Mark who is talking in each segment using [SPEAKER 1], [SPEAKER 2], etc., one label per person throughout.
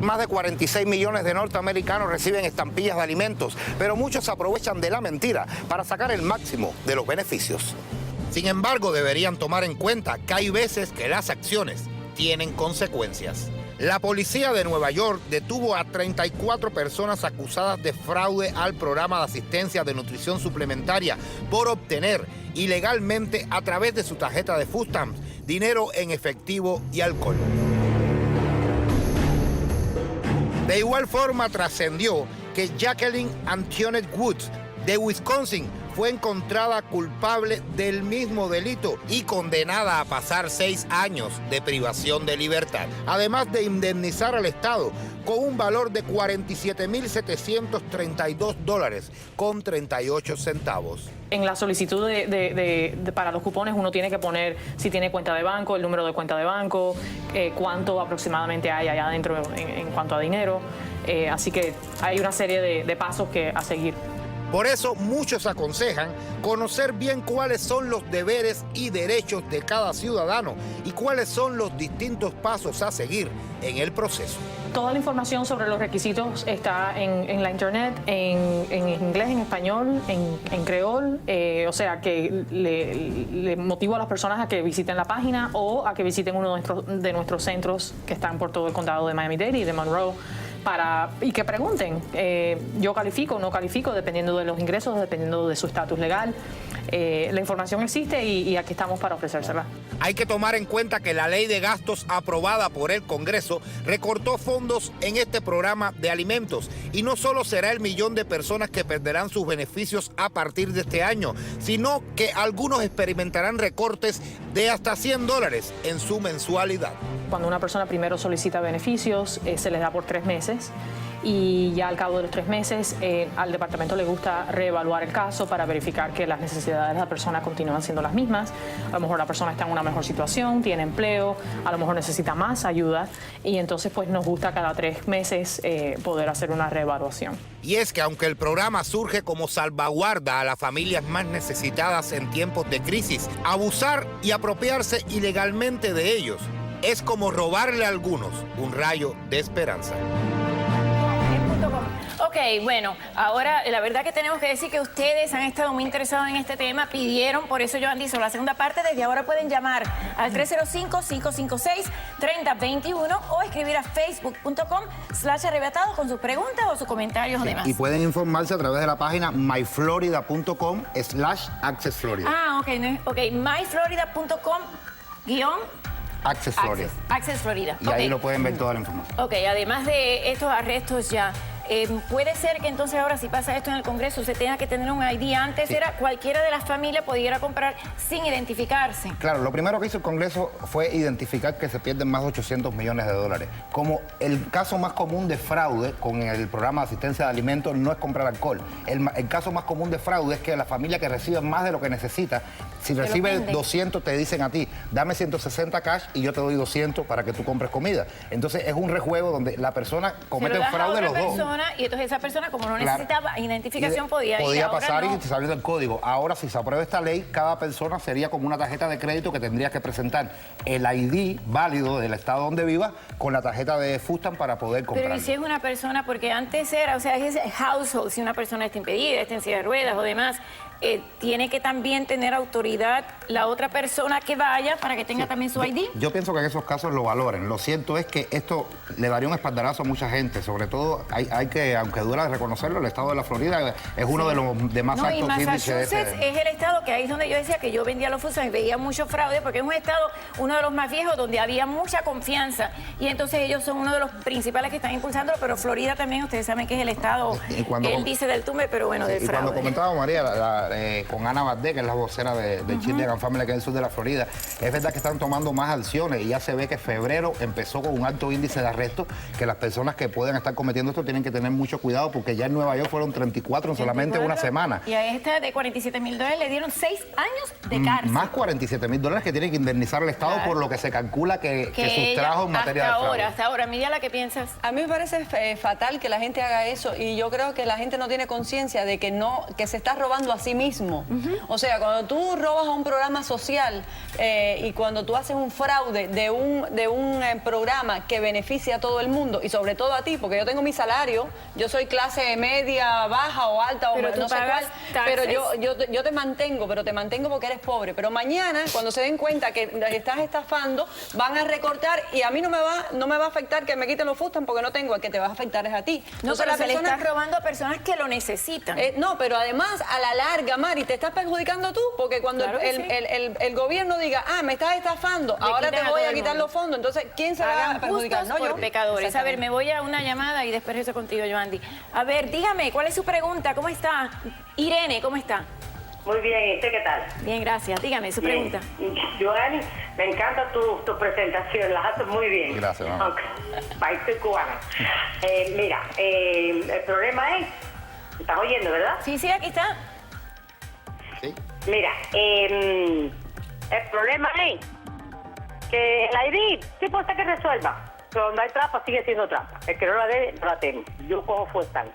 [SPEAKER 1] más de 46 millones de norteamericanos reciben estampillas de alimentos, pero muchos aprovechan de la mentira para sacar el máximo de los beneficios. Sin embargo, deberían tomar en cuenta que hay veces que las acciones tienen consecuencias. La policía de Nueva York detuvo a 34 personas acusadas de fraude al programa de asistencia de nutrición suplementaria por obtener ilegalmente a través de su tarjeta de Food Stamps dinero en efectivo y alcohol. De igual forma trascendió que Jacqueline Antoinette Woods de Wisconsin fue encontrada culpable del mismo delito y condenada a pasar 6 años de privación de libertad, además de indemnizar al Estado con un valor de $47.732.38.
[SPEAKER 2] En la solicitud para los cupones uno tiene que poner si tiene cuenta de banco, el número de cuenta de banco, cuánto aproximadamente hay allá adentro en cuanto a dinero. Así que hay una serie de pasos a seguir.
[SPEAKER 1] Por eso muchos aconsejan conocer bien cuáles son los deberes y derechos de cada ciudadano y cuáles son los distintos pasos a seguir en el proceso.
[SPEAKER 2] Toda la información sobre los requisitos está en la internet, en inglés, en español, en creol. O sea que le motivo a las personas a que visiten la página o a que visiten uno de nuestros centros que están por todo el condado de Miami-Dade y de Monroe. Y que pregunten, yo califico o no califico, dependiendo de los ingresos, dependiendo de su estatus legal. La información existe y aquí estamos para ofrecérsela.
[SPEAKER 1] Hay que tomar en cuenta que la ley de gastos aprobada por el Congreso recortó fondos en este programa de alimentos y no solo será el millón de personas que perderán sus beneficios a partir de este año, sino que algunos experimentarán recortes de hasta $100 en su mensualidad.
[SPEAKER 2] Cuando una persona primero solicita beneficios, se les da por 3 meses. Y ya al cabo de los 3 meses al departamento le gusta reevaluar el caso para verificar que las necesidades de la persona continúan siendo las mismas. A lo mejor la persona está en una mejor situación, tiene empleo, a lo mejor necesita más ayuda y entonces pues nos gusta cada 3 meses poder hacer una reevaluación.
[SPEAKER 1] Y es que aunque el programa surge como salvaguarda a las familias más necesitadas en tiempos de crisis, abusar y apropiarse ilegalmente de ellos es como robarle a algunos un rayo de esperanza.
[SPEAKER 3] Ok, bueno, ahora la verdad que tenemos que decir que ustedes han estado muy interesados en este tema, pidieron, por eso Joan hizo la segunda parte, desde ahora pueden llamar al 305-556-3021 o escribir a facebook.com/arrebatados con sus preguntas o sus comentarios o demás.
[SPEAKER 1] Y pueden informarse a través de la página myflorida.com/accessflorida.
[SPEAKER 3] Ah, ok, myflorida.com/
[SPEAKER 1] Access Florida.
[SPEAKER 3] Access Florida.
[SPEAKER 1] Y ahí lo pueden ver toda la información.
[SPEAKER 3] Ok, además de estos arrestos ya, puede ser que entonces ahora si pasa esto en el Congreso se tenga que tener un ID. Antes era cualquiera de las familias pudiera comprar sin identificarse.
[SPEAKER 1] Claro, lo primero que hizo el Congreso fue identificar que se pierden más de $800 millones. Como el caso más común de fraude con el programa de asistencia de alimentos no es comprar alcohol. El caso más común de fraude es que la familia que recibe más de lo que necesita, si recibe 200 te dicen a ti, dame 160 cash y yo te doy 200 para que tú compres comida. Entonces es un rejuego donde la persona comete un fraude los dos.
[SPEAKER 3] Y entonces esa persona, como no necesitaba identificación, podía
[SPEAKER 1] pasar
[SPEAKER 3] no.
[SPEAKER 1] y salir del código. Ahora, si se aprueba esta ley, cada persona sería como una tarjeta de crédito que tendría que presentar el ID válido del estado donde viva con la tarjeta de Food Stamps para poder comprar.
[SPEAKER 3] Pero ¿y si es una persona? Porque antes era, o sea, es household, si una persona está impedida, está en silla de ruedas o demás, tiene que también tener autoridad la otra persona que vaya para que tenga también su ID.
[SPEAKER 1] Yo pienso que en esos casos lo valoren. Lo cierto es que esto le daría un espaldarazo a mucha gente. Sobre todo, hay que, aunque dura reconocerlo, el estado de la Florida es uno de los de más altos índices.
[SPEAKER 3] Massachusetts es el estado que ahí es donde yo decía que yo vendía los fusos y veía mucho fraude, porque es un estado, uno de los más viejos, donde había mucha confianza. Y entonces ellos son uno de los principales que están impulsándolo, pero Florida también, ustedes saben que es el estado, él dice del tumbe, pero bueno, del fraude.
[SPEAKER 1] Cuando comentaba María, con Ana Valdés, que es la vocera de Children's Family, que es el sur de la Florida, es verdad que están tomando más acciones y ya se ve que febrero empezó con un alto índice de arrestos, que las personas que pueden estar cometiendo esto tienen que tener mucho cuidado porque ya en Nueva York fueron 34 en solamente una semana.
[SPEAKER 3] Y a esta de $47,000 le dieron 6 años de cárcel.
[SPEAKER 1] Más $47,000 que tiene que indemnizar al Estado por lo que se calcula que sustrajo en materia de fraude.
[SPEAKER 3] Hasta ahora, Miriam, ¿qué piensas?
[SPEAKER 4] A mí me parece fatal que la gente haga eso y yo creo que la gente no tiene conciencia de que se está robando a sí mismo. O sea, cuando tú robas a un programa social y cuando tú haces un fraude de un programa que beneficia a todo el mundo y sobre todo a ti, porque yo tengo mi salario, yo soy clase media, baja o alta,
[SPEAKER 3] Pero
[SPEAKER 4] o
[SPEAKER 3] tú
[SPEAKER 4] no sé
[SPEAKER 3] pagas
[SPEAKER 4] cuál, pero
[SPEAKER 3] taxes.
[SPEAKER 4] yo te mantengo, pero te mantengo porque eres pobre. Pero mañana, cuando se den cuenta que estás estafando, van a recortar y a mí no me va a afectar que me quiten los Fustan porque no tengo, el que te va a afectar es a ti.
[SPEAKER 3] No,
[SPEAKER 4] Entonces,
[SPEAKER 3] pero
[SPEAKER 4] la
[SPEAKER 3] se le
[SPEAKER 4] persona-
[SPEAKER 3] estás robando a personas que lo necesitan.
[SPEAKER 4] no, pero además, a la larga, Mari, te estás perjudicando tú, porque cuando
[SPEAKER 3] Claro que
[SPEAKER 4] el gobierno diga, me estás estafando, ahora te
[SPEAKER 3] quitan a
[SPEAKER 4] voy
[SPEAKER 3] todo
[SPEAKER 4] a
[SPEAKER 3] el
[SPEAKER 4] quitar
[SPEAKER 3] mundo.
[SPEAKER 4] los fondos, entonces, ¿quién se va a
[SPEAKER 3] Hagan
[SPEAKER 4] perjudicar?
[SPEAKER 3] justos
[SPEAKER 4] No,
[SPEAKER 3] por
[SPEAKER 4] yo.
[SPEAKER 3] pecadores. A ver, me voy a una llamada y después eso contigo, Joandy. A ver, dígame, ¿cuál es su pregunta? ¿Cómo está? Irene, ¿cómo está?
[SPEAKER 5] Muy bien, ¿y usted qué tal?
[SPEAKER 3] Bien, gracias. Dígame su pregunta.
[SPEAKER 5] Joanny, me encanta tu presentación, las haces muy bien.
[SPEAKER 1] Gracias, mamá.
[SPEAKER 5] Aunque, país soy cubana. Mira, el problema es, ¿me estás oyendo, verdad?
[SPEAKER 3] Sí, sí, aquí está.
[SPEAKER 1] Sí.
[SPEAKER 5] Mira, el problema es que el ID, sí puede ser que resuelva, pero donde hay trampa sigue siendo trampa. El que no la debe, no la temo. Yo cojo Fuestan.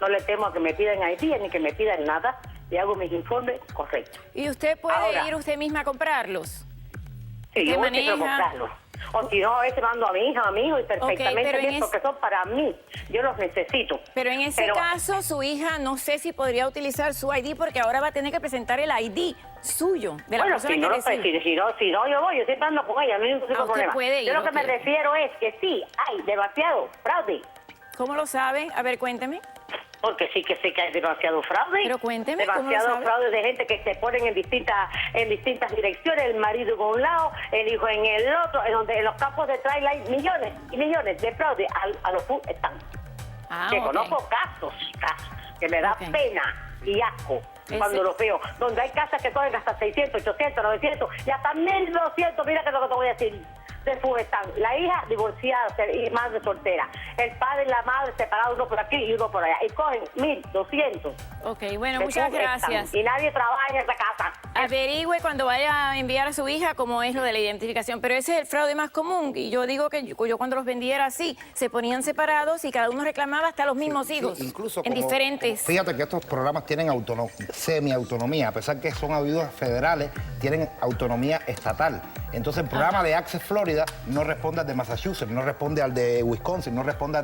[SPEAKER 5] No le temo a que me pidan ID ni que me pidan nada y hago mis informes correctos.
[SPEAKER 3] ¿Y usted puede
[SPEAKER 5] Ahora.
[SPEAKER 3] ir usted misma a comprarlos?
[SPEAKER 5] Sí,
[SPEAKER 3] ¿Usted
[SPEAKER 5] yo voy siempre a
[SPEAKER 3] maneja?
[SPEAKER 5] comprarlos. O si no, a veces mando a mi hija, a mi hijo y perfectamente
[SPEAKER 3] pero en
[SPEAKER 5] bien, porque son para mí. Yo los necesito.
[SPEAKER 3] Pero en ese caso, su hija no sé si podría utilizar su ID porque ahora va a tener que presentar el ID suyo de la
[SPEAKER 5] Bueno,
[SPEAKER 3] persona
[SPEAKER 5] si no,
[SPEAKER 3] que recibe.
[SPEAKER 5] si no, yo voy, yo siempre ando con ella, no hay ningún tipo de
[SPEAKER 3] usted
[SPEAKER 5] problema.
[SPEAKER 3] puede ir,
[SPEAKER 5] Yo lo que me
[SPEAKER 3] ok.
[SPEAKER 5] refiero es que sí, hay demasiado fraude.
[SPEAKER 3] ¿Cómo lo sabe? A ver, cuénteme.
[SPEAKER 5] Porque sí que sé que hay demasiado fraude.
[SPEAKER 3] Pero cuénteme, ¿cómo lo
[SPEAKER 5] demasiado
[SPEAKER 3] sabe?
[SPEAKER 5] fraude de gente que se ponen en distintas direcciones, el marido por un lado, el hijo en el otro, en los campos de trailer hay millones y millones de fraude a los food están. Que
[SPEAKER 3] ok.
[SPEAKER 5] conozco casos, que me da
[SPEAKER 3] Ok.
[SPEAKER 5] pena y asco
[SPEAKER 3] Ese-
[SPEAKER 5] cuando los veo, donde hay casas que cogen hasta 600, 800, 900 y hasta 1200, mira que es lo que te voy a decir, de food están. La hija divorciada y madre soltera, el padre y la madre separados uno por aquí y uno por allá, y cogen 1200.
[SPEAKER 3] Ok, bueno,
[SPEAKER 5] de
[SPEAKER 3] muchas
[SPEAKER 5] food stamp,
[SPEAKER 3] gracias.
[SPEAKER 5] y nadie trabaja en esa casa.
[SPEAKER 3] Averigüe cuando vaya a enviar a su hija cómo es lo de la identificación. Pero ese es el fraude más común. Y yo digo que yo cuando los vendía era así. Se ponían separados y cada uno reclamaba hasta los mismos hijos.
[SPEAKER 1] Incluso
[SPEAKER 3] en diferentes.
[SPEAKER 1] Fíjate que estos programas tienen semi-autonomía, a pesar que son ayudas federales, tienen autonomía estatal. Entonces el programa de Access Florida no responde al de Massachusetts, no responde al de Wisconsin, no responde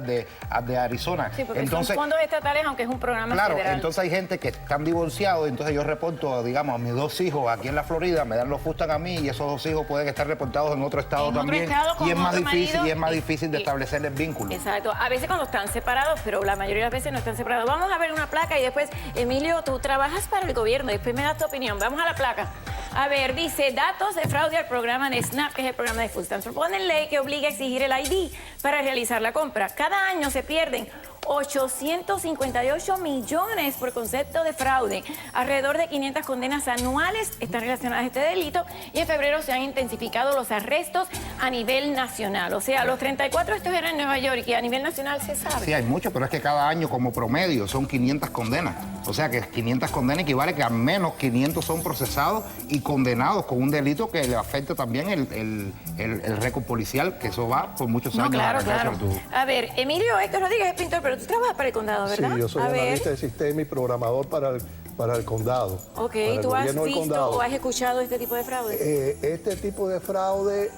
[SPEAKER 1] al de Arizona.
[SPEAKER 3] Sí, porque
[SPEAKER 1] entonces,
[SPEAKER 3] son fondos estatales, aunque es un programa
[SPEAKER 1] claro,
[SPEAKER 3] federal.
[SPEAKER 1] entonces hay gente que están divorciados, entonces yo reporto, digamos, a mis 2 hijos aquí en la Florida, me dan los Fustan a mí y esos 2 hijos pueden estar reportados en otro estado
[SPEAKER 3] En otro
[SPEAKER 1] también.
[SPEAKER 3] estado con
[SPEAKER 1] y es más
[SPEAKER 3] otro
[SPEAKER 1] difícil,
[SPEAKER 3] marido,
[SPEAKER 1] y es más difícil de establecer el vínculo.
[SPEAKER 3] Exacto. A veces cuando están separados, pero la mayoría de las veces no están separados. Vamos a ver una placa y después, Emilio, tú trabajas para el gobierno, después me das tu opinión. Vamos a la placa. A ver, dice, datos de fraude al programa de SNAP, que es el programa de Food Stamps. Proponen ley que obliga a exigir el ID para realizar la compra. Cada año se pierden 858 millones por concepto de fraude. Alrededor de 500 condenas anuales están relacionadas a este delito y en febrero se han intensificado los arrestos a nivel nacional. O sea, los 34 estos eran en Nueva York y a nivel nacional se sabe.
[SPEAKER 1] Sí, hay mucho, pero es que cada año como promedio son 500 condenas. O sea que 500 condenas equivale que al menos 500 son procesados y condenados con un delito que le afecta también el récord policial, que eso va por muchos
[SPEAKER 3] No,
[SPEAKER 1] años.
[SPEAKER 3] claro,
[SPEAKER 1] a la
[SPEAKER 3] claro.
[SPEAKER 1] cárcel.
[SPEAKER 3] A ver, Emilio Héctor Rodríguez es pintor, pero tú trabajas para el condado, ¿verdad?
[SPEAKER 6] Sí, yo soy
[SPEAKER 3] a ver,
[SPEAKER 6] analista de sistema y programador para el condado.
[SPEAKER 3] ok,
[SPEAKER 6] para el
[SPEAKER 3] ¿tú has
[SPEAKER 6] gobierno del
[SPEAKER 3] visto
[SPEAKER 6] condado.
[SPEAKER 3] o has escuchado este tipo de fraude?
[SPEAKER 6] Este tipo de fraude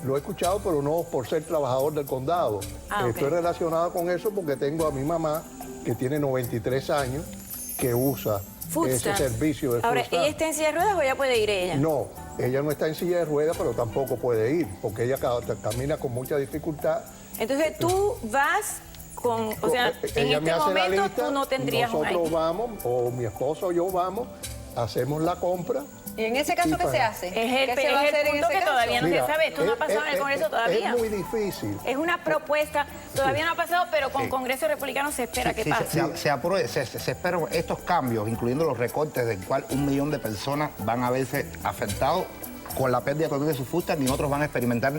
[SPEAKER 6] lo he escuchado, pero no por ser trabajador del condado.
[SPEAKER 3] Ah, ok.
[SPEAKER 6] Estoy relacionado con eso porque tengo a mi mamá, que tiene 93 años, que usa
[SPEAKER 3] Food
[SPEAKER 6] ese
[SPEAKER 3] stamps.
[SPEAKER 6] servicio de
[SPEAKER 3] Ahora,
[SPEAKER 6] food stamp.
[SPEAKER 3] ¿ella está en silla de ruedas o ya puede ir ella?
[SPEAKER 6] No, ella no está en silla de ruedas, pero tampoco puede ir, porque ella camina con mucha dificultad.
[SPEAKER 3] Entonces tú vas con, o sea, en
[SPEAKER 6] Ella me
[SPEAKER 3] este
[SPEAKER 6] hace la
[SPEAKER 3] momento
[SPEAKER 6] lista,
[SPEAKER 3] tú no tendrías un
[SPEAKER 6] nosotros
[SPEAKER 3] ID.
[SPEAKER 6] vamos, o mi esposo o yo vamos, hacemos la compra.
[SPEAKER 4] ¿Y en ese caso
[SPEAKER 6] Sí,
[SPEAKER 4] qué se
[SPEAKER 6] para-
[SPEAKER 4] hace?
[SPEAKER 3] Es
[SPEAKER 4] ¿Qué
[SPEAKER 3] el,
[SPEAKER 4] se va a
[SPEAKER 3] es el
[SPEAKER 4] hacer en
[SPEAKER 3] punto
[SPEAKER 4] ese
[SPEAKER 3] que todavía no
[SPEAKER 6] Mira,
[SPEAKER 3] se sabe. Esto no ha pasado en el Congreso todavía.
[SPEAKER 6] Es muy difícil.
[SPEAKER 3] Es una propuesta, todavía no ha pasado, pero con Congreso Republicano se espera que
[SPEAKER 1] Sí,
[SPEAKER 3] pase.
[SPEAKER 1] se esperan estos cambios, incluyendo los recortes, del cual 1 millón de personas van a verse afectados con la pérdida total de su Fustan y otros van a experimentar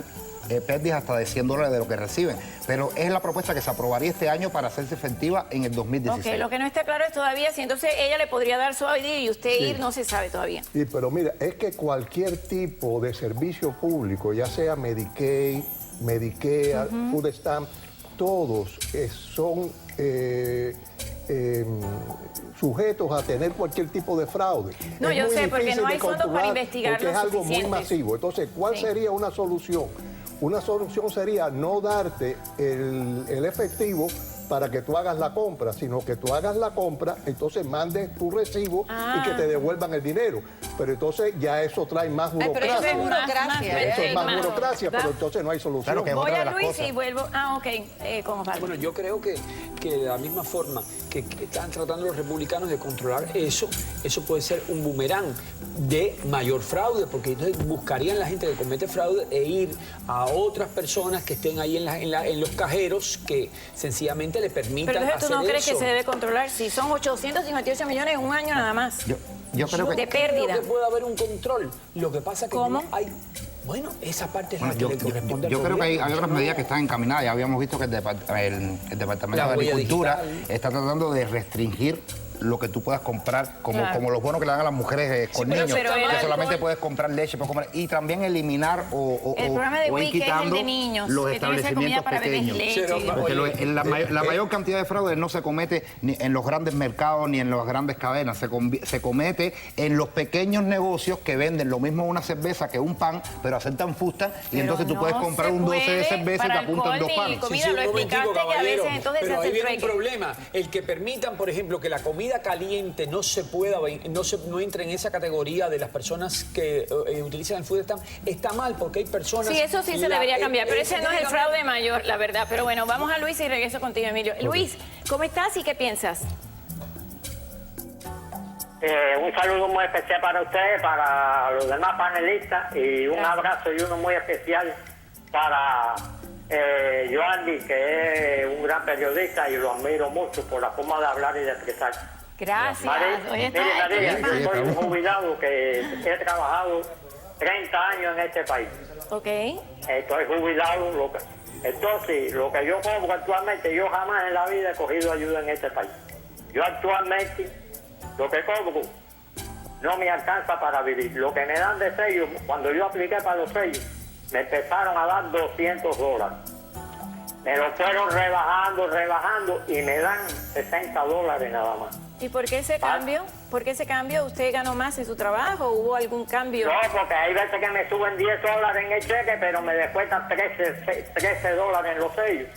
[SPEAKER 1] pérdidas hasta de $100 de lo que reciben. Pero es la propuesta que se aprobaría este año para hacerse efectiva en el 2016.
[SPEAKER 3] Ok, lo que no está claro es todavía si entonces ella le podría dar su ID y usted ir, no se sabe todavía.
[SPEAKER 6] Sí, pero mira, es que cualquier tipo de servicio público, ya sea Medicaid, Medicare, Food Stamp, todos son sujetos a tener cualquier tipo de fraude.
[SPEAKER 3] No,
[SPEAKER 6] Es
[SPEAKER 3] yo
[SPEAKER 6] muy
[SPEAKER 3] sé, porque
[SPEAKER 6] difícil
[SPEAKER 3] no
[SPEAKER 6] de
[SPEAKER 3] hay fondos para
[SPEAKER 6] controlar
[SPEAKER 3] investigar
[SPEAKER 6] porque
[SPEAKER 3] lo
[SPEAKER 6] es algo muy
[SPEAKER 3] suficiente.
[SPEAKER 6] masivo. Entonces, ¿cuál
[SPEAKER 3] Sí.
[SPEAKER 6] sería una solución? Una solución sería no darte el efectivo para que tú hagas la compra, sino que tú hagas la compra, entonces mandes tu recibo y que te devuelvan el dinero. Pero entonces ya eso trae más
[SPEAKER 4] Pero eso es
[SPEAKER 6] burocracia.
[SPEAKER 4] burocracia.
[SPEAKER 6] Eso es más
[SPEAKER 3] más.
[SPEAKER 6] burocracia, pero entonces no hay solución.
[SPEAKER 1] Claro que es
[SPEAKER 3] Voy
[SPEAKER 1] otra de
[SPEAKER 3] a
[SPEAKER 1] las
[SPEAKER 3] Luis
[SPEAKER 1] cosas.
[SPEAKER 3] y vuelvo. Ah, ok, con Osvaldo.
[SPEAKER 7] Bueno, yo creo que de la misma forma que están tratando los republicanos de controlar eso puede ser un boomerang de mayor fraude, porque entonces buscarían la gente que comete fraude e ir a otras personas que estén ahí en los cajeros que sencillamente le permitan
[SPEAKER 3] Pero entonces
[SPEAKER 7] hacer
[SPEAKER 3] tú no crees
[SPEAKER 7] eso.
[SPEAKER 3] que se debe controlar si son 858 millones en un año nada más.
[SPEAKER 1] Yo creo que...
[SPEAKER 3] de
[SPEAKER 7] Creo
[SPEAKER 3] pérdida.
[SPEAKER 7] que puede haber un control. Lo que pasa es que
[SPEAKER 3] ¿Cómo?
[SPEAKER 7] no hay... Bueno, esa parte es
[SPEAKER 1] Bueno,
[SPEAKER 7] la que le corresponde al
[SPEAKER 1] yo creo que hay
[SPEAKER 7] gobierno.
[SPEAKER 1] otras medidas que están encaminadas. Ya habíamos visto que el Departamento
[SPEAKER 7] La
[SPEAKER 1] de
[SPEAKER 7] huella
[SPEAKER 1] Agricultura
[SPEAKER 7] digital.
[SPEAKER 1] está tratando de restringir lo que tú puedas comprar, como,
[SPEAKER 3] Claro.
[SPEAKER 1] como los bonos que le dan a las mujeres con
[SPEAKER 3] pero-
[SPEAKER 1] niños,
[SPEAKER 3] pero el
[SPEAKER 1] que solamente
[SPEAKER 3] alcohol-
[SPEAKER 1] puedes comprar leche, puedes comprar, y también eliminar o
[SPEAKER 3] El programa de
[SPEAKER 1] o ir
[SPEAKER 3] WIC es el
[SPEAKER 1] quitando
[SPEAKER 3] de niños,
[SPEAKER 1] los
[SPEAKER 3] que tiene que ser comida
[SPEAKER 1] establecimientos
[SPEAKER 3] para bebés y
[SPEAKER 1] pequeños.
[SPEAKER 3] leche.
[SPEAKER 7] Pero,
[SPEAKER 3] y demás.
[SPEAKER 1] Porque
[SPEAKER 7] Oye,
[SPEAKER 1] la mayor cantidad de fraude no se comete ni en los grandes mercados ni en las grandes cadenas, se comete en los pequeños negocios que venden lo mismo una cerveza que un pan, pero aceptan fusta y
[SPEAKER 3] Pero
[SPEAKER 1] entonces tú
[SPEAKER 3] no
[SPEAKER 1] puedes comprar
[SPEAKER 3] se
[SPEAKER 1] un 12 de
[SPEAKER 3] puede
[SPEAKER 1] cerveza y
[SPEAKER 3] para
[SPEAKER 1] te apuntan
[SPEAKER 3] alcohol
[SPEAKER 1] dos
[SPEAKER 3] ni
[SPEAKER 1] panes.
[SPEAKER 3] comida.
[SPEAKER 7] Sí,
[SPEAKER 3] lo
[SPEAKER 7] un momentico,
[SPEAKER 3] explicaste que a
[SPEAKER 7] caballero,
[SPEAKER 3] veces entonces se
[SPEAKER 7] pero
[SPEAKER 3] hace
[SPEAKER 7] ahí viene un
[SPEAKER 3] trueque.
[SPEAKER 7] problema. El que permitan, por ejemplo, que la comida caliente no se pueda, no entre en esa categoría de las personas que utilizan el food stamp, está mal porque hay personas...
[SPEAKER 3] Sí, eso sí se
[SPEAKER 7] La-
[SPEAKER 3] debería cambiar, pero ese no es el
[SPEAKER 7] tiene que
[SPEAKER 3] fraude mayor, la verdad. Pero bueno, vamos a Luis y regreso contigo, Emilio. Luis, ¿cómo estás y qué piensas?
[SPEAKER 5] Un saludo muy especial para ustedes, para los demás panelistas y un
[SPEAKER 3] Gracias.
[SPEAKER 5] abrazo y uno muy especial para Joandy, que es un gran periodista y lo admiro mucho por la forma de hablar y de expresar.
[SPEAKER 3] Gracias.
[SPEAKER 5] María,
[SPEAKER 3] Hoy está
[SPEAKER 5] mire, María,
[SPEAKER 1] Sí,
[SPEAKER 5] yo soy un
[SPEAKER 1] estamos.
[SPEAKER 5] jubilado que he trabajado 30 años en este país.
[SPEAKER 3] Ok.
[SPEAKER 5] Estoy jubilado. Entonces, lo que yo cobro actualmente, yo jamás en la vida he cogido ayuda en este país. Yo actualmente, lo que cobro no me alcanza para vivir. Lo que me dan de sellos, cuando yo apliqué para los sellos, me empezaron a dar $200. Me lo fueron rebajando y me dan $60 nada más.
[SPEAKER 3] ¿Y por qué ese cambio? ¿Por qué ese cambio? ¿Usted ganó más en su trabajo? ¿Hubo algún cambio?
[SPEAKER 5] No, porque hay veces que me suben $10 en el cheque, pero me descuentan $13 en los sellos.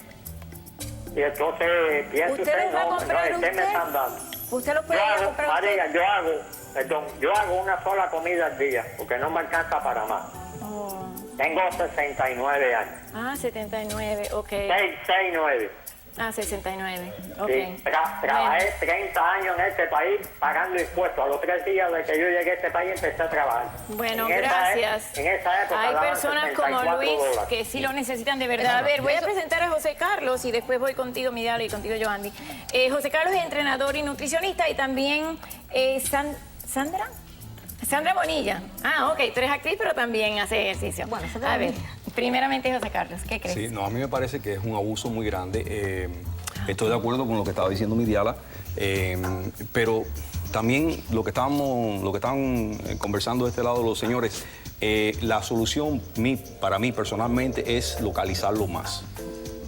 [SPEAKER 5] Y entonces pienso
[SPEAKER 3] ¿Usted los va a comprar
[SPEAKER 5] ¿qué me
[SPEAKER 3] usted?
[SPEAKER 5] están dando?
[SPEAKER 3] ¿Usted los
[SPEAKER 5] Yo
[SPEAKER 3] puede ir a
[SPEAKER 5] hago,
[SPEAKER 3] comprar
[SPEAKER 5] María,
[SPEAKER 3] usted?
[SPEAKER 5] yo hago una sola comida al día, porque no me alcanza para más.
[SPEAKER 3] Oh.
[SPEAKER 5] Tengo 69 años.
[SPEAKER 3] Ah, 79, ok.
[SPEAKER 5] 69.
[SPEAKER 3] Ah, 69, ok.
[SPEAKER 5] Sí, trabajé 30 años en este país pagando impuestos. A los 3 días de que yo llegué a este país empecé a trabajar.
[SPEAKER 3] Bueno,
[SPEAKER 5] En esa
[SPEAKER 3] gracias.
[SPEAKER 5] en esa época
[SPEAKER 3] Hay
[SPEAKER 5] daban
[SPEAKER 3] personas como Luis
[SPEAKER 5] $64.
[SPEAKER 3] que sí lo necesitan de verdad. A ver, voy a presentar a José Carlos y después voy contigo, Midala, y contigo, Joandy. José Carlos es entrenador y nutricionista y también Sandra Bonilla. Ah, ok, tú eres actriz, pero también hace ejercicio.
[SPEAKER 4] Bueno, Sandra
[SPEAKER 3] a ver,
[SPEAKER 4] Bonilla.
[SPEAKER 3] primeramente José Carlos, ¿qué crees?
[SPEAKER 8] Sí, no, a mí me parece que es un abuso muy grande. Estoy de acuerdo con lo que estaba diciendo Midiala, pero también lo que estaban conversando de este lado los señores, la solución para mí personalmente es localizarlo más.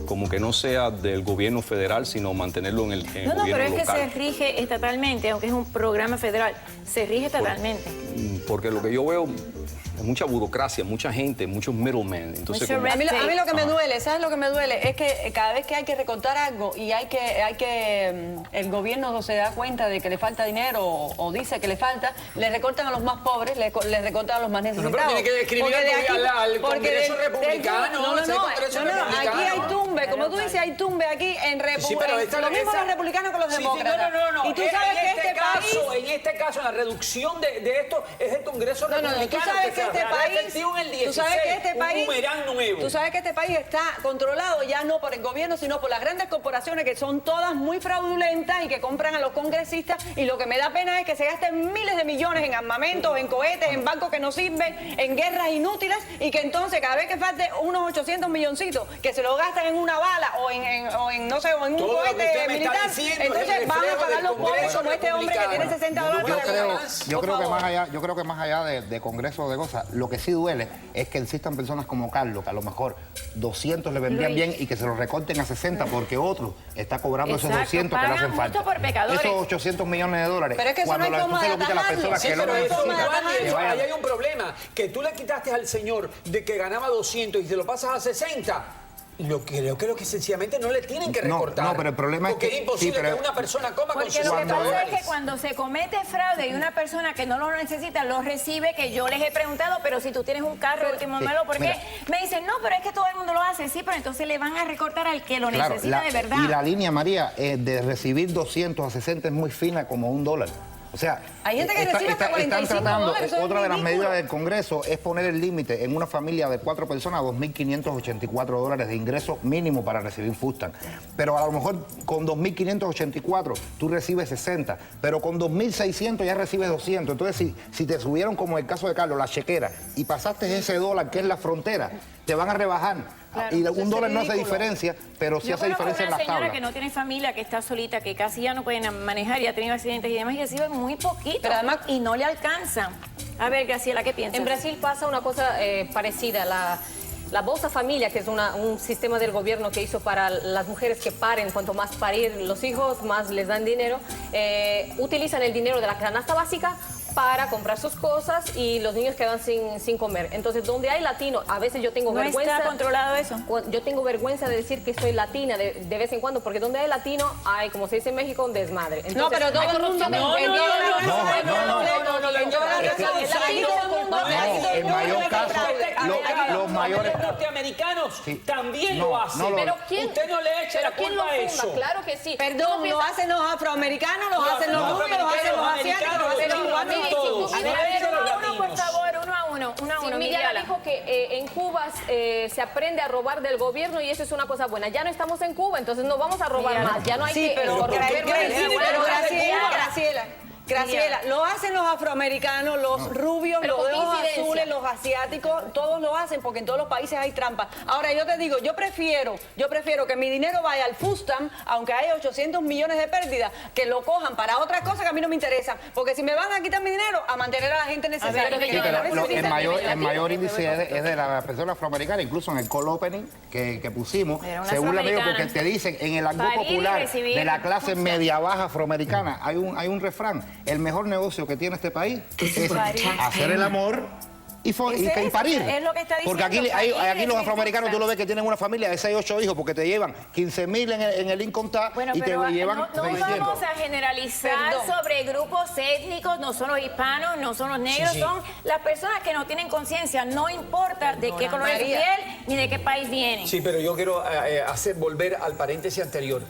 [SPEAKER 8] Como que no sea del gobierno federal, sino mantenerlo en el
[SPEAKER 3] No,
[SPEAKER 8] gobierno
[SPEAKER 3] pero es que
[SPEAKER 8] local.
[SPEAKER 3] se rige estatalmente, aunque es un programa federal, se rige estatalmente.
[SPEAKER 8] Porque lo que yo veo es mucha burocracia, mucha gente, muchos middlemen. Entonces,
[SPEAKER 3] Mucho
[SPEAKER 8] como-
[SPEAKER 3] red
[SPEAKER 4] A mí lo que me
[SPEAKER 8] Ajá.
[SPEAKER 4] duele, ¿sabes lo que me duele? Es que cada vez que hay que recortar algo y el gobierno se da cuenta de que le falta dinero o dice que le falta, le recortan a los más pobres, le recortan a los más necesitados.
[SPEAKER 7] pero tiene que describir
[SPEAKER 4] Porque de
[SPEAKER 7] al
[SPEAKER 4] porque
[SPEAKER 7] Congreso
[SPEAKER 4] del
[SPEAKER 7] republicano,
[SPEAKER 4] no,
[SPEAKER 7] ese Congreso
[SPEAKER 4] aquí
[SPEAKER 7] republicano.
[SPEAKER 4] hay tumbe, como tú dices, hay tumbe aquí en
[SPEAKER 7] Sí, pero esta-
[SPEAKER 4] lo mismo
[SPEAKER 7] esa-
[SPEAKER 4] los republicanos que los
[SPEAKER 7] Sí, sí,
[SPEAKER 4] demócratas.
[SPEAKER 7] no.
[SPEAKER 4] Y tú sabes que este país...
[SPEAKER 7] En este caso, la reducción de esto es del Congreso
[SPEAKER 4] No,
[SPEAKER 7] republicano.
[SPEAKER 4] tú sabes que
[SPEAKER 7] se
[SPEAKER 4] este
[SPEAKER 7] hará
[SPEAKER 4] país,
[SPEAKER 7] efectivo en el 16,
[SPEAKER 4] tú sabes que este
[SPEAKER 7] un
[SPEAKER 4] país,
[SPEAKER 7] boomerang nuevo.
[SPEAKER 4] tú sabes que este país está controlado ya no por el gobierno, sino por las grandes corporaciones que son todas muy fraudulentas y que compran a los congresistas. Y lo que me da pena es que se gasten miles de millones en armamentos, en cohetes, en bancos que no sirven, en guerras inútiles y que entonces cada vez que falte unos 800 milloncitos que se lo gastan en una bala o en no sé, o en un
[SPEAKER 7] Todo lo que
[SPEAKER 4] cohete
[SPEAKER 7] usted me está
[SPEAKER 4] militar,
[SPEAKER 7] diciendo es el
[SPEAKER 4] entonces van a
[SPEAKER 7] reflejo
[SPEAKER 4] pagar
[SPEAKER 7] del
[SPEAKER 4] los pobres
[SPEAKER 7] Congreso
[SPEAKER 4] como este hombre que tiene
[SPEAKER 7] republicano.
[SPEAKER 4] $60
[SPEAKER 1] Yo
[SPEAKER 4] para
[SPEAKER 1] creo,
[SPEAKER 4] comer.
[SPEAKER 1] yo
[SPEAKER 4] Por
[SPEAKER 1] creo que
[SPEAKER 4] favor.
[SPEAKER 1] más allá de Congreso de cosas, lo que sí duele es que existan personas como Carlos, que a lo mejor 200 le vendrían
[SPEAKER 3] Luis.
[SPEAKER 1] bien y que se lo recorten a 60 porque otro está cobrando esos
[SPEAKER 3] Exacto,
[SPEAKER 1] 200 que le hacen
[SPEAKER 3] pagan
[SPEAKER 1] falta.
[SPEAKER 3] justo por pecadores.
[SPEAKER 1] Esos 800 millones de dólares.
[SPEAKER 4] Pero es que eso
[SPEAKER 1] cuando
[SPEAKER 4] no hay
[SPEAKER 1] tú
[SPEAKER 4] forma
[SPEAKER 1] se
[SPEAKER 4] de
[SPEAKER 1] lo quitas a las
[SPEAKER 4] atajarlo.
[SPEAKER 1] personas
[SPEAKER 4] Sí,
[SPEAKER 1] que no
[SPEAKER 7] Pero
[SPEAKER 1] lo
[SPEAKER 7] eso,
[SPEAKER 1] necesitan,
[SPEAKER 7] Giovanni,
[SPEAKER 1] que
[SPEAKER 7] eso,
[SPEAKER 1] vayan-
[SPEAKER 7] ahí hay un problema. Que tú le quitaste al señor de que ganaba 200 y se lo pasas a 60. Lo que yo creo que sencillamente no le tienen que
[SPEAKER 1] No,
[SPEAKER 7] recortar.
[SPEAKER 1] no, pero el problema es
[SPEAKER 7] porque
[SPEAKER 1] que-
[SPEAKER 7] es imposible
[SPEAKER 1] sí, pero-
[SPEAKER 7] que una persona coma con
[SPEAKER 3] Porque
[SPEAKER 7] sus
[SPEAKER 3] lo que
[SPEAKER 1] Cuando-
[SPEAKER 3] pasa
[SPEAKER 7] $60.
[SPEAKER 3] es que cuando se comete fraude y una persona que no lo necesita lo recibe, que yo les he preguntado, pero si tú tienes un carro último
[SPEAKER 1] sí,
[SPEAKER 3] modelo, ¿por qué?
[SPEAKER 1] mira.
[SPEAKER 3] Me dicen, no, pero es que todo el mundo lo hace, sí, pero entonces le van a recortar al que lo
[SPEAKER 1] Claro,
[SPEAKER 3] necesita de verdad.
[SPEAKER 1] y la línea, María, de recibir 200 a 60 es muy fina como $1. O sea,
[SPEAKER 4] Hay gente que recibe hasta
[SPEAKER 1] están
[SPEAKER 4] 45
[SPEAKER 1] tratando,
[SPEAKER 4] dólares, eso es
[SPEAKER 1] otra de las
[SPEAKER 4] ridículo.
[SPEAKER 1] medidas del Congreso es poner el límite en una familia de 4 personas a $2.584 de ingreso mínimo para recibir food stamp. Pero a lo mejor con 2.584 tú recibes 60, pero con 2.600 ya recibes 200. Entonces, si te subieron, como el caso de Carlos, la chequera, y pasaste ese dólar que es la frontera, te van a rebajar.
[SPEAKER 3] Claro,
[SPEAKER 1] y
[SPEAKER 3] eso
[SPEAKER 1] un
[SPEAKER 3] es
[SPEAKER 1] dólar no hace
[SPEAKER 3] ridículo.
[SPEAKER 1] diferencia, pero sí
[SPEAKER 3] Yo
[SPEAKER 1] hace
[SPEAKER 3] conozco
[SPEAKER 1] diferencia en
[SPEAKER 3] una
[SPEAKER 1] las
[SPEAKER 3] señora
[SPEAKER 1] tablas.
[SPEAKER 3] que no tiene familia, que está solita, que casi ya no puede manejar y ha tenido accidentes y demás, y recibe muy poquito.
[SPEAKER 4] Pero además-
[SPEAKER 3] y no le alcanza. A ver, Graciela, ¿qué piensas?
[SPEAKER 9] En Brasil pasa una cosa parecida. La Bolsa Familia, que es un sistema del gobierno que hizo para las mujeres que paren, cuanto más parir los hijos, más les dan dinero, utilizan el dinero de la canasta básica para comprar sus cosas y los niños quedan sin comer. Entonces, donde hay latino, a veces yo tengo
[SPEAKER 3] ¿No
[SPEAKER 9] vergüenza.
[SPEAKER 3] está controlado eso?
[SPEAKER 9] Yo tengo vergüenza de decir que soy latina de vez en cuando, porque donde hay latino hay, como se dice en México, un desmadre. Entonces,
[SPEAKER 4] No, pero todo
[SPEAKER 9] hay
[SPEAKER 4] el mundo...
[SPEAKER 9] corrupción en
[SPEAKER 4] en
[SPEAKER 9] toda la
[SPEAKER 4] toda la-
[SPEAKER 1] No, no,
[SPEAKER 4] en toda la
[SPEAKER 1] Es que-
[SPEAKER 4] nación,
[SPEAKER 9] el latino
[SPEAKER 4] todo el mundo-
[SPEAKER 1] No, en mayor caso, los mayores...
[SPEAKER 7] Los norteamericanos
[SPEAKER 1] Sí.
[SPEAKER 7] también
[SPEAKER 1] No,
[SPEAKER 7] lo hacen.
[SPEAKER 1] no lo-
[SPEAKER 9] Pero ¿quién,
[SPEAKER 7] Usted no le eche
[SPEAKER 9] pero
[SPEAKER 7] la
[SPEAKER 9] ¿quién lo
[SPEAKER 7] culpa a
[SPEAKER 9] funda?
[SPEAKER 7] eso.
[SPEAKER 9] Claro que sí.
[SPEAKER 4] Perdón,
[SPEAKER 9] Tú
[SPEAKER 4] lo
[SPEAKER 9] piensas-
[SPEAKER 4] hacen los afroamericanos, los hacen los rubios, los hacen los asiáticos, los hacen los cubanos.
[SPEAKER 9] mire,
[SPEAKER 7] todos.
[SPEAKER 9] si tú-
[SPEAKER 3] A ver,
[SPEAKER 7] No le eche
[SPEAKER 3] uno
[SPEAKER 7] los
[SPEAKER 3] a uno, por
[SPEAKER 7] latinos.
[SPEAKER 3] favor, uno a uno,
[SPEAKER 9] Sí, Miriam
[SPEAKER 3] Miriala.
[SPEAKER 9] dijo que en Cuba se aprende a robar del gobierno y eso es una cosa buena. Ya no estamos en Cuba, entonces no vamos a robar
[SPEAKER 3] Miriam.
[SPEAKER 9] más. Ya no hay
[SPEAKER 4] Sí,
[SPEAKER 9] que
[SPEAKER 4] pero
[SPEAKER 9] corromper
[SPEAKER 4] Graciela, lo hacen los afroamericanos, los rubios,
[SPEAKER 9] Pero
[SPEAKER 4] los
[SPEAKER 9] con
[SPEAKER 4] de ojos
[SPEAKER 9] incidencia.
[SPEAKER 4] azules, los asiáticos, todos lo hacen porque en todos los países hay trampa. Ahora, yo te digo, yo prefiero que mi dinero vaya al food stamp, aunque haya 800 millones de pérdidas, que lo cojan para otras cosas que a mí no me interesan. Porque si me van a quitar mi dinero, a mantener a la gente necesaria.
[SPEAKER 3] pero
[SPEAKER 1] Sí, pero el
[SPEAKER 3] Latino,
[SPEAKER 1] mayor índice es de la persona afroamericana, incluso en el call opening que pusimos,
[SPEAKER 3] Era una
[SPEAKER 1] se burla medio
[SPEAKER 3] afroamericana.
[SPEAKER 1] porque te dicen en el argot
[SPEAKER 3] Parir y
[SPEAKER 1] popular
[SPEAKER 3] recibir
[SPEAKER 1] de la clase
[SPEAKER 3] justo.
[SPEAKER 1] media-baja afroamericana, hay un refrán, el mejor negocio que tiene este país es hacer el amor y parir.
[SPEAKER 3] Es lo que está
[SPEAKER 1] Porque aquí,
[SPEAKER 3] diciendo, parir
[SPEAKER 1] aquí los
[SPEAKER 3] es
[SPEAKER 1] afroamericanos tú lo ves que tienen una familia de 6, 8 hijos porque te llevan 15,000 en el income tax
[SPEAKER 3] Bueno,
[SPEAKER 1] y te
[SPEAKER 3] pero
[SPEAKER 1] llevan
[SPEAKER 3] no
[SPEAKER 1] 600.
[SPEAKER 3] vamos a generalizar
[SPEAKER 4] Perdón.
[SPEAKER 3] sobre grupos étnicos, no son los hispanos, no son los negros,
[SPEAKER 7] Sí, sí.
[SPEAKER 3] son las personas que no tienen conciencia, no importa de qué color es su
[SPEAKER 4] María.
[SPEAKER 3] piel ni de qué país vienen.
[SPEAKER 7] Sí, pero yo quiero volver al paréntesis anterior.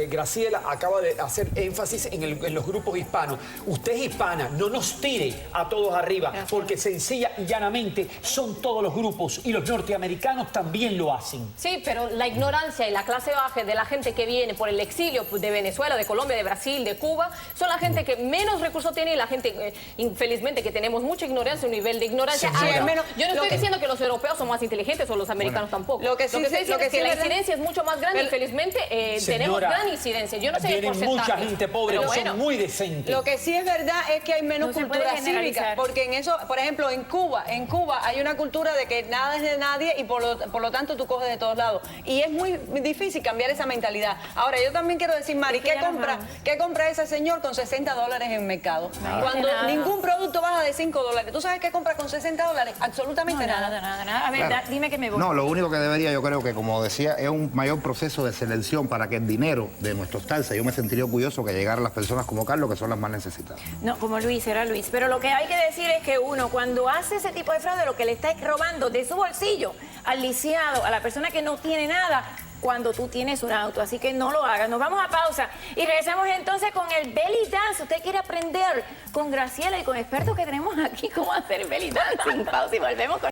[SPEAKER 7] Graciela acaba de hacer énfasis en los grupos hispanos. Usted es hispana, no nos tire a todos arriba, porque sencilla y llanamente son todos los grupos y los norteamericanos también lo hacen.
[SPEAKER 9] Sí, pero la ignorancia y la clase baja de la gente que viene por el exilio de Venezuela, de Colombia, de Brasil, de Cuba, son la gente que menos recursos tiene y la gente, infelizmente, que tenemos mucha ignorancia, un nivel de ignorancia.
[SPEAKER 4] Sí,
[SPEAKER 9] alto.
[SPEAKER 4] menos-
[SPEAKER 9] Yo no
[SPEAKER 4] lo
[SPEAKER 9] estoy
[SPEAKER 4] que-
[SPEAKER 9] diciendo que los europeos son más inteligentes o los americanos tampoco.
[SPEAKER 4] Lo que sí
[SPEAKER 9] estoy
[SPEAKER 4] se-
[SPEAKER 9] diciendo
[SPEAKER 4] lo que
[SPEAKER 9] es que
[SPEAKER 4] sí
[SPEAKER 9] la
[SPEAKER 4] es verdad-
[SPEAKER 9] incidencia es mucho más grande y felizmente tenemos
[SPEAKER 7] Señora,
[SPEAKER 9] gran incidencia. Yo no sé el
[SPEAKER 7] viene
[SPEAKER 9] porcentaje.
[SPEAKER 7] mucha gente pobre
[SPEAKER 9] pero
[SPEAKER 7] que
[SPEAKER 9] bueno,
[SPEAKER 7] son muy decentes.
[SPEAKER 4] Lo que sí es verdad es que hay menos
[SPEAKER 3] No se
[SPEAKER 4] cultura
[SPEAKER 3] puede generalizar.
[SPEAKER 4] cívica, porque en eso, por ejemplo, en Cuba hay una cultura de que nada es de nadie y por lo tanto tú coges de todos lados. Y es muy difícil cambiar esa mentalidad. Ahora, yo también quiero decir, Mari,
[SPEAKER 3] Es que ya nos vamos.
[SPEAKER 4] ¿qué compra ese señor con $60 en el mercado? Cuando
[SPEAKER 3] nada.
[SPEAKER 4] ningún producto baja de $5. ¿Tú sabes qué compra con $60? Absolutamente
[SPEAKER 3] No,
[SPEAKER 4] nada.
[SPEAKER 3] nada. A ver,
[SPEAKER 1] Claro.
[SPEAKER 3] dime que me voy.
[SPEAKER 1] No, lo único que debería, yo creo que, como decía, es un mayor proceso de selección para que el dinero de nuestros taxes, yo me sentiría orgulloso que llegara a las personas como Carlos, que son las más necesitadas.
[SPEAKER 3] No, como Luis, era Luis. Pero lo que hay que decir es que uno, cuando hace ese tipo de fraude, lo que le está robando de su bolsillo al lisiado, a la persona que no tiene nada, cuando tú tienes un auto. Así que no lo hagas. Nos vamos a pausa y regresamos entonces con el belly dance. Usted quiere aprender con Graciela y con expertos que tenemos aquí cómo hacer belly dance. Sin pausa y volvemos con